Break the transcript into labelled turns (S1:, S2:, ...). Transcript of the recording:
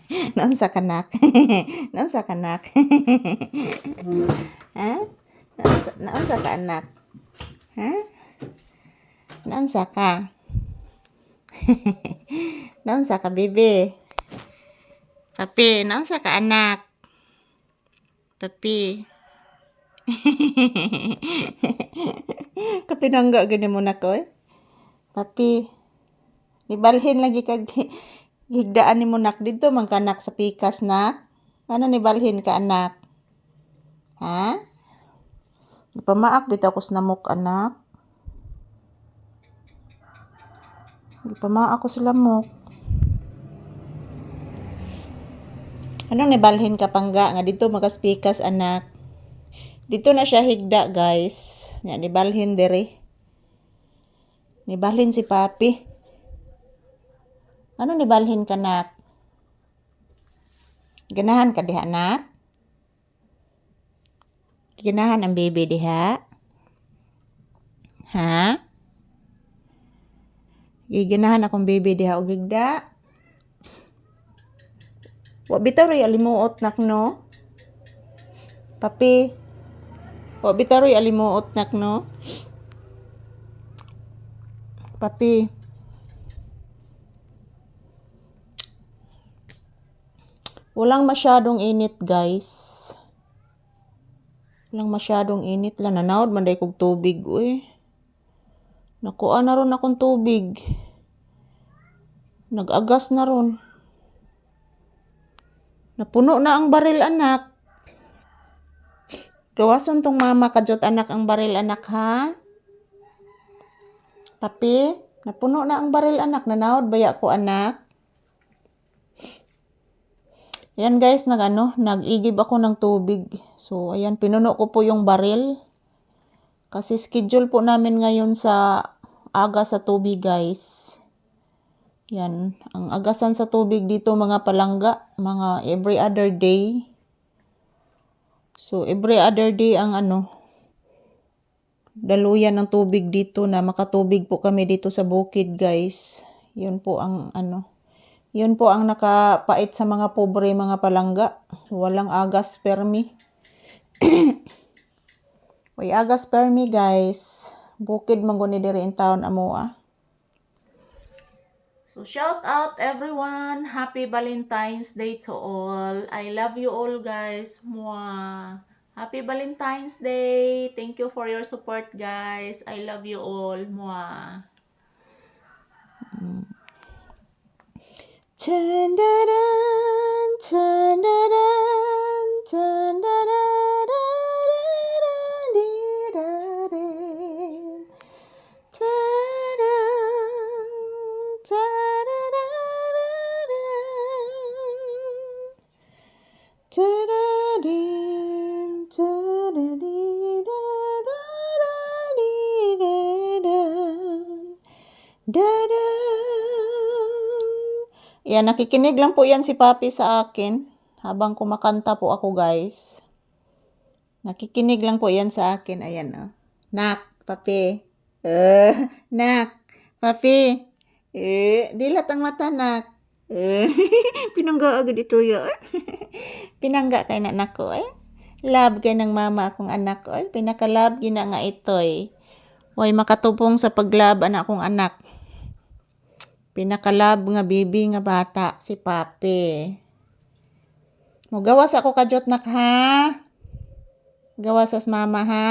S1: Naunsa ka nak? Naunsa ka nak? Ha? Naunsa ka anak? Ha? Naunsa ka? Naunsa ka bebe? Papi, naunsa ka anak? Papi. Kapinangga gani mo na ko eh. Papi. Nibalhin lagi kag higdaan ni mo nak dito man kanak sa pikas nak. Ano nibalhin ka anak? Ha? Ipamaak bitaw ko sa namok anak. Ipamaak ko sa lamok. Anong nibalhin ka pangga nga dito makaspikas anak? Dito na siya higda guys. Nya nibalhin diri. Nibalhin si papi. Ano nibalhin ka nak? Ganahan ka diha nak? Ganahan ang baby diha? Ha? Giganahan akong baby diha o gigda? Wa bitaw ray alimuot nak no? Papi. Wa bitaw ray alimuot nak no? Papi. Walang masyadong init guys. Walang masyadong init lang. Nanawad man day kog tubig uy. Nakuha na ron akong tubig. Nag-agas na ron. Napuno na ang baril anak. Gawason tong mama kajot anak ang baril anak ha? Papi, napuno na ang baril anak. Nanawad baya ko anak? Ayan guys, nag-igib ako ng tubig. So, ayan, pinuno ko po yung baril. Kasi schedule po namin ngayon sa aga sa tubig guys. Yan, ang agasan sa tubig dito mga palangga, mga every other day. So, every other day ang daluyan ng tubig dito na makatubig po kami dito sa bukid guys. Yun po ang yun po ang nakapait sa mga pobre mga palangga. Walang agas permi. Way agas permi guys. Bukid man guni diri in town amoa. So shout out everyone. Happy Valentine's Day to all. I love you all guys. Mwah. Happy Valentine's Day. Thank you for your support guys. I love you all. Mwah. Tandaran, tandaran, tandaran, dirarin. Taran, tarararan. Tararin, tararirararariraran. Dadan. Yan, nakikinig lang po yan si Papi sa akin habang kumakanta po ako guys. Nakikinig lang po yan sa akin. Ayan o. Nak, Papi. Nak, Papi. Dilat ang mata, nak. Pinangga agad ito ya. Pinangga kay na nako eh. Love kay ng mama akong anak ko. Pinaka-love gina nga ito eh. Way makatubong sa pag-love anak akong anak. Pinakalab nga baby nga bata si Papi. Mo gawas ako kajot nak ha. Gawas as mama ha.